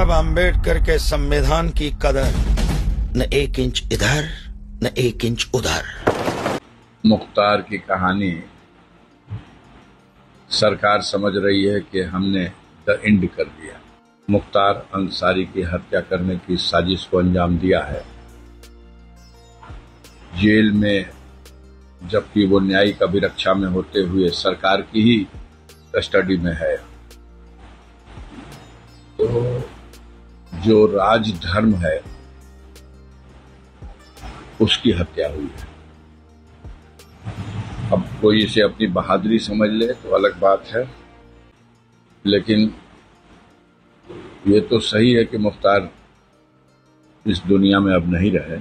साहब आम्बेडकर के संविधान की कदर न 1 इंच इधर न 1 इंच उधर। मुख्तार की कहानी सरकार समझ रही है कि हमने द एंड कर दिया। मुख्तार अंसारी की हत्या करने की साजिश को अंजाम दिया है। जेल में जबकि वो न्यायिक अभिरक्षा में होते हुए सरकार की ही कस्टडी में है। तो जो राजधर्म है उसकी हत्या हुई है। अब कोई इसे अपनी बहादुरी समझ ले तो अलग बात है, लेकिन ये तो सही है कि मुख्तार इस दुनिया में अब नहीं रहे।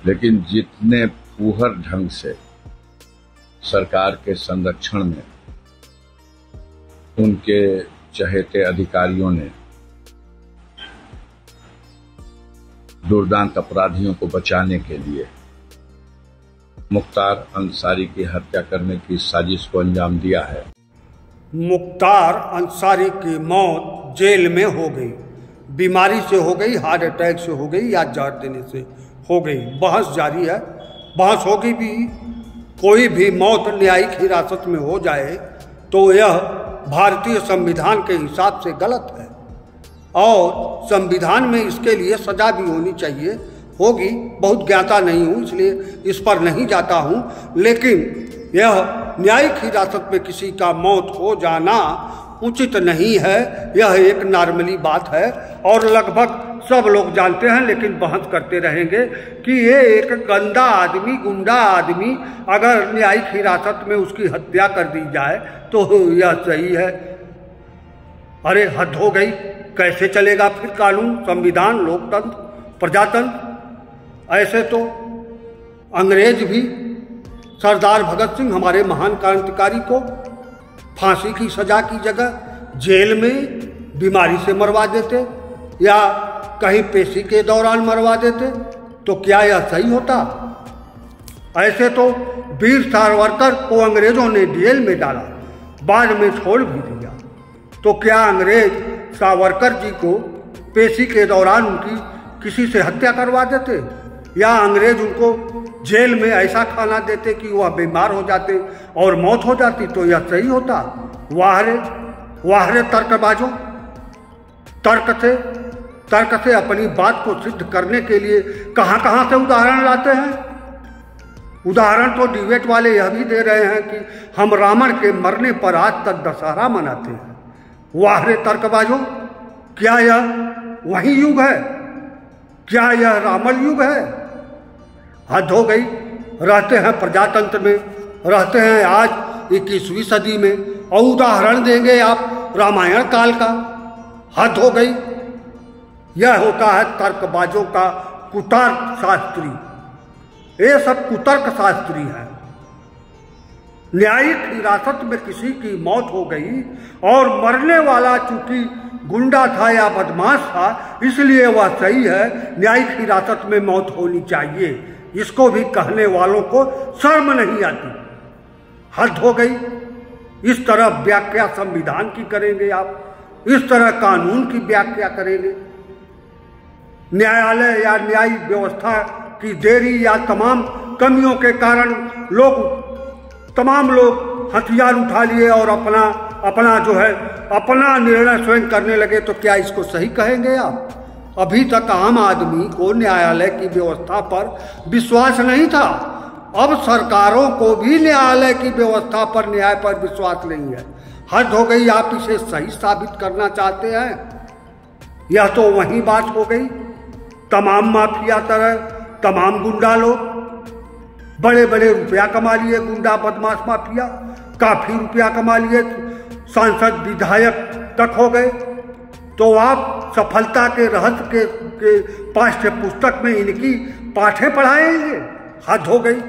लेकिन जितने फूहर ढंग से सरकार के संरक्षण में उनके चहेते अधिकारियों ने दुर्दांत अपराधियों को बचाने के लिए मुख्तार अंसारी की हत्या करने की साजिश को अंजाम दिया है। मुख्तार अंसारी की मौत जेल में हो गई। बीमारी से हो गई, हार्ट अटैक से हो गई या जहर देने से हो गई। बहस जारी है, बहस होगी भी। कोई भी मौत न्यायिक हिरासत में हो जाए तो यह भारतीय संविधान के हिसाब से गलत है और संविधान में इसके लिए सजा भी होनी चाहिए। होगी, बहुत ज्ञाता नहीं हूँ इसलिए इस पर नहीं जाता हूँ, लेकिन यह न्यायिक हिरासत में किसी का मौत हो जाना उचित नहीं है। यह एक नॉर्मली बात है और लगभग सब लोग जानते हैं, लेकिन बहस करते रहेंगे कि ये एक गंदा आदमी, गुंडा आदमी अगर न्यायिक हिरासत में उसकी हत्या कर दी जाए तो यह सही है। अरे हद हो गई। कैसे चलेगा फिर कानून, संविधान, लोकतंत्र, प्रजातंत्र? ऐसे तो अंग्रेज भी सरदार भगत सिंह हमारे महान क्रांतिकारी को फांसी की सजा की जगह जेल में बीमारी से मरवा देते या कहीं पेशी के दौरान मरवा देते। तो क्या यह सही होता? ऐसे तो वीर सावरकर को अंग्रेजों ने जेल में डाला, बाद में छोड़ भी दिया। तो क्या अंग्रेज सावरकर जी को पेशी के दौरान उनकी किसी से हत्या करवा देते या अंग्रेज उनको जेल में ऐसा खाना देते कि वह बीमार हो जाते और मौत हो जाती? तो यह सही होता? वाह रे तर्कबाजों। तर्क से अपनी बात को सिद्ध करने के लिए कहां से उदाहरण लाते हैं। उदाहरण तो डिबेट वाले यह भी दे रहे हैं कि हम रावण के मरने पर आज तक दशहरा मनाते हैं। वाह रे तर्कबाजों, क्या यह वही युग है? क्या यह रावण युग है? हद हो गई। रहते हैं प्रजातंत्र में, रहते हैं आज 21वीं सदी में और उदाहरण देंगे आप रामायण काल का? हद हो गई। यह होता है तर्कबाजों का कुतर्क शास्त्री। ये सब कुतर्क शास्त्री हैं। न्यायिक हिरासत में किसी की मौत हो गई और मरने वाला चूंकि गुंडा था या बदमाश था, इसलिए वह सही है, न्यायिक हिरासत में मौत होनी चाहिए। इसको भी कहने वालों को शर्म नहीं आती। हद हो गई। इस तरह व्याख्या संविधान की करेंगे आप, इस तरह कानून की व्याख्या करेंगे। न्यायालय या न्यायिक व्यवस्था की देरी या तमाम कमियों के कारण तमाम लोग हथियार उठा लिए और अपना जो है अपना निर्णय स्वयं करने लगे। तो क्या इसको सही कहेंगे आप? अभी तक आम आदमी को न्यायालय की व्यवस्था पर विश्वास नहीं था। अब सरकारों को भी न्यायालय की व्यवस्था पर, न्याय पर विश्वास नहीं है। हद हो गई। आप इसे सही साबित करना चाहते हैं? यह तो वही बात हो गई। तमाम माफिया तरह तमाम गुंडा लोग बड़े बड़े रुपया कमा लिए। गुंडा बदमाश माफिया काफी रुपया कमा लिए, सांसद विधायक तक हो गए। तो आप सफलता के रहस्य के पाठ्य पुस्तक में इनकी पाठें पढ़ाएंगे? हद हो गई।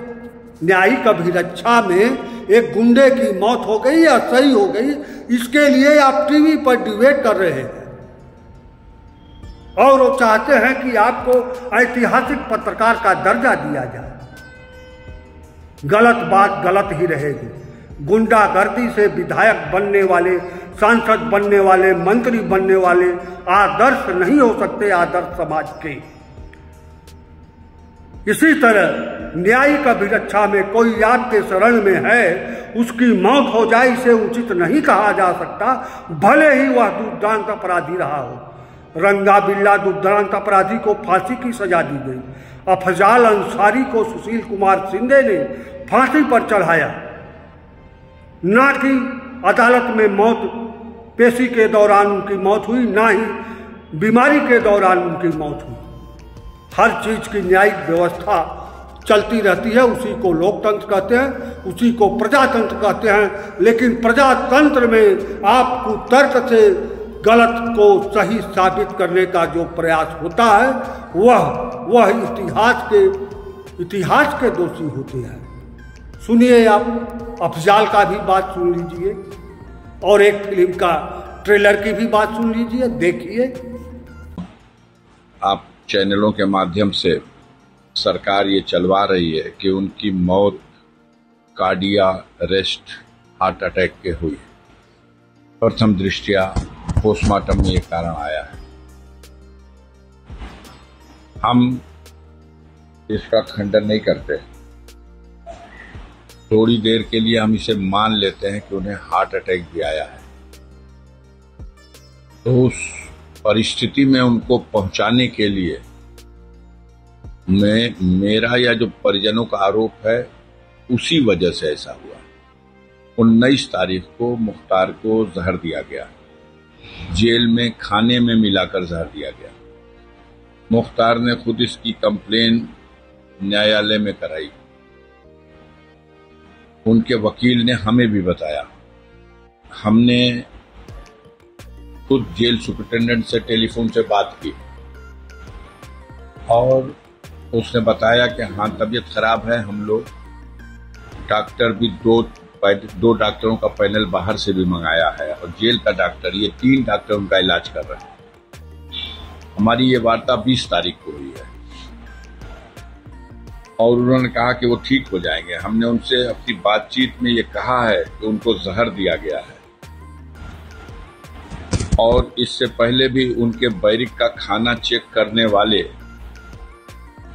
न्यायिक अभिरक्षा में एक गुंडे की मौत हो गई या सही हो गई, इसके लिए आप टीवी पर डिबेट कर रहे हैं और वो चाहते हैं कि आपको ऐतिहासिक पत्रकार का दर्जा दिया जाए। गलत बात गलत ही रहेगी। गुंडागर्दी से विधायक बनने वाले सांसद बनने वाले, मंत्री बनने वाले आदर्श नहीं हो सकते आदर्श समाज के। इसी तरह न्यायिक अभिरक्षा में कोई आपके शरण में है, उसकी मौत हो जाए इसे उचित नहीं कहा जा सकता, भले ही वह दुर्दांत अपराधी रहा हो। रंगा बिल्ला दुर्दांत अपराधी को फांसी की सजा दी गई। अफजाल अंसारी को सुशील कुमार शिंदे ने फांसी पर चढ़ाया, ना कि अदालत में मौत पेशी के दौरान उनकी मौत हुई, ना ही बीमारी के दौरान उनकी मौत हुई। हर चीज की न्यायिक व्यवस्था चलती रहती है, उसी को लोकतंत्र कहते हैं, उसी को प्रजातंत्र कहते हैं। लेकिन प्रजातंत्र में आपको तर्क से गलत को सही साबित करने का जो प्रयास होता है वह इतिहास के दोषी होते हैं। सुनिए, आप अफजाल का भी बात सुन लीजिए और एक फिल्म का ट्रेलर की भी बात सुन लीजिए, देखिए। आप चैनलों के माध्यम से सरकार ये चलवा रही है कि उनकी मौत कार्डियक अरेस्ट, हार्ट अटैक के हुई। प्रथम दृष्टया पोस्टमार्टम में ये कारण आया है। हम इसका खंडन नहीं करते, थोड़ी देर के लिए हम इसे मान लेते हैं कि उन्हें हार्ट अटैक भी आया है। तो उस परिस्थिति में उनको पहुंचाने के लिए मेरा या जो परिजनों का आरोप है उसी वजह से ऐसा हुआ। 19 तारीख को मुख्तार को जहर दिया गया, जेल में खाने में मिलाकर जहर दिया गया। मुख्तार ने खुद इसकी कंप्लेन न्यायालय में कराई, उनके वकील ने हमें भी बताया। हमने खुद जेल सुपरिटेंडेंट से टेलीफोन से बात की और उसने बताया कि हाँ तबीयत खराब है। हम लोग डॉक्टर भी दो डॉक्टरों का पैनल बाहर से भी मंगाया है और जेल का डॉक्टर, ये 3 डॉक्टर उनका इलाज कर रहे हैं। हमारी ये वार्ता 20 तारीख को हुई है और उन्होंने कहा कि वो ठीक हो जाएंगे। हमने उनसे अपनी बातचीत में ये कहा है कि उनको जहर दिया गया है और इससे पहले भी उनके बैरिक का खाना चेक करने वाले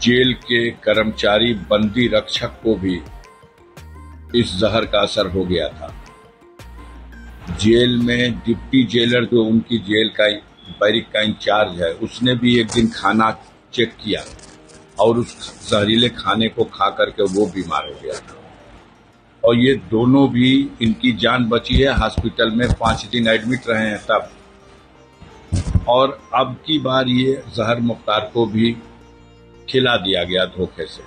जेल के कर्मचारी बंदी रक्षक को भी इस जहर का असर हो गया था। जेल में डिप्टी जेलर जो उनकी जेल का बैरिक का इंचार्ज है, उसने भी एक दिन खाना चेक किया और उस जहरीले खाने को खा करके वो बीमार हो गया था। और ये दोनों भी, इनकी जान बची है, हॉस्पिटल में 5 दिन एडमिट रहे हैं तब। और अब की बार ये जहर मुख्तार को भी खिला दिया गया धोखे से,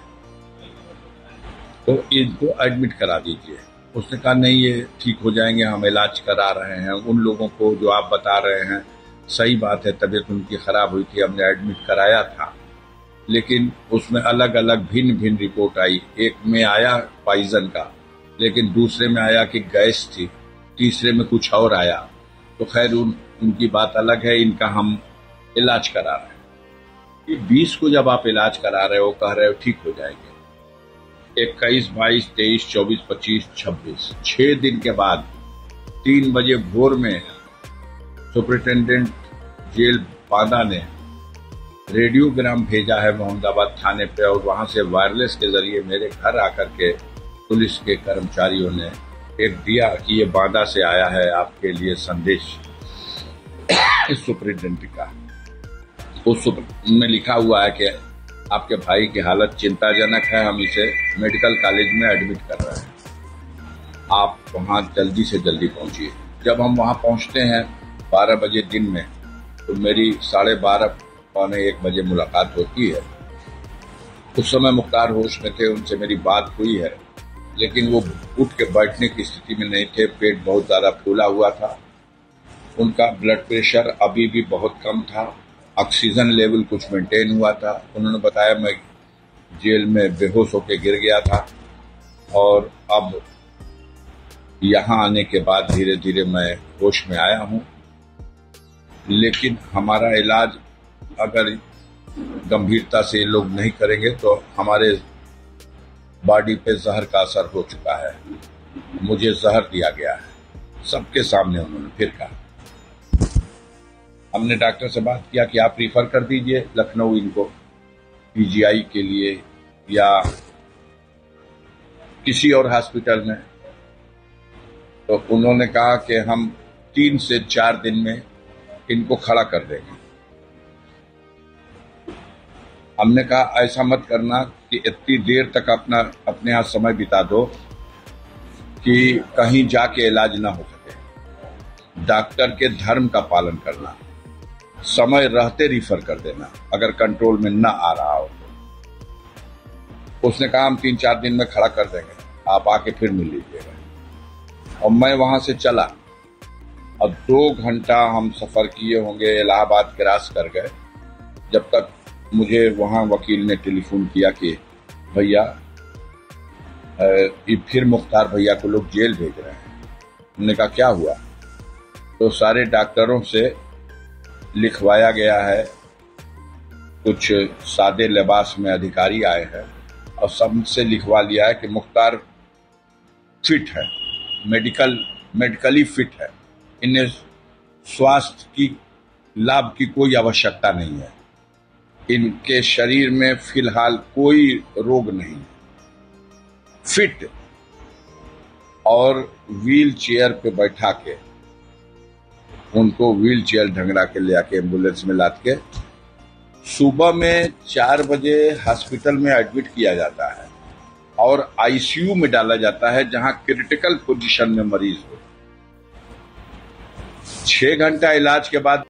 तो इनको एडमिट करा दीजिए। उसने कहा नहीं, ये ठीक हो जाएंगे, हम इलाज करा रहे हैं। उन लोगों को जो आप बता रहे हैं सही बात है, तबीयत उनकी खराब हुई थी, हमने एडमिट कराया था, लेकिन उसमें अलग अलग भिन्न भिन्न रिपोर्ट आई। एक में आया पॉइजन का, लेकिन दूसरे में आया कि गैस थी, तीसरे में कुछ और आया। तो खैर उनकी बात अलग है, इनका हम इलाज करा रहे हैं। ये 20 को जब आप इलाज करा रहे हो, कह रहे हो ठीक हो जाएंगे, 21, 22, 23, 24, 25, 26, 6 दिन के बाद 3 बजे भोर में सुपरिटेंडेंट जेल बांदा ने रेडियोग्राम भेजा है मोहम्मदाबाद थाने पे और वहां से वायरलेस के जरिए मेरे घर आकर के पुलिस के कर्मचारियों ने एक दिया कि ये बांदा से आया है आपके लिए संदेश सुपरिटेंडेंट का। उस में लिखा हुआ है कि आपके भाई की हालत चिंताजनक है, हम इसे मेडिकल कॉलेज में एडमिट कर रहे हैं, आप वहां जल्दी से जल्दी पहुंचिए। जब हम वहां पहुंचते हैं 12 बजे दिन में, तो मेरी 12:30 पौने 1 बजे मुलाकात होती है। उस समय मुख्तार होश में थे, उनसे मेरी बात हुई है, लेकिन वो उठ के बैठने की स्थिति में नहीं थे, पेट बहुत ज़्यादा फूला हुआ था, उनका ब्लड प्रेशर अभी भी बहुत कम था, ऑक्सीजन लेवल कुछ मेंटेन हुआ था। उन्होंने बताया मैं जेल में बेहोश होकर गिर गया था और अब यहाँ आने के बाद धीरे धीरे मैं होश में आया हूँ, लेकिन हमारा इलाज अगर गंभीरता से ये लोग नहीं करेंगे तो हमारे बॉडी पे जहर का असर हो चुका है, मुझे जहर दिया गया है। सबके सामने उन्होंने फिर कहा। हमने डॉक्टर से बात किया कि आप रिफर कर दीजिए लखनऊ इनको पीजीआई के लिए या किसी और हॉस्पिटल में। तो उन्होंने कहा कि हम 3 से 4 दिन में इनको खड़ा कर देंगे। हमने कहा ऐसा मत करना कि इतनी देर तक अपने यहाँ समय बिता दो कि कहीं जाके इलाज ना हो सके। डॉक्टर के धर्म का पालन करना, समय रहते रिफर कर देना अगर कंट्रोल में ना आ रहा हो तो। उसने कहा हम 3-4 दिन में खड़ा कर देंगे, आप आके फिर मिल लीजिएगा। और मैं वहां से चला और 2 घंटा हम सफर किए होंगे, इलाहाबाद क्रॉस कर गए, जब तक मुझे वहां वकील ने टेलीफोन किया कि भैया फिर मुख्तार भैया को लोग जेल भेज रहे हैं। हमने कहा क्या हुआ? तो सारे डॉक्टरों से लिखवाया गया है, कुछ सादे लिबास में अधिकारी आए हैं और सबसे लिखवा लिया है कि मुख्तार फिट है, मेडिकली फिट है, इन्हें स्वास्थ्य की लाभ की कोई आवश्यकता नहीं है, इनके शरीर में फिलहाल कोई रोग नहीं है, फिट। और व्हील चेयर पे बैठा के उनको व्हील चेयर ढंगरा के ले आके एम्बुलेंस में लाद के सुबह में 4 बजे हॉस्पिटल में एडमिट किया जाता है और आईसीयू में डाला जाता है जहां क्रिटिकल पोजीशन में मरीज हो। 6 घंटा इलाज के बाद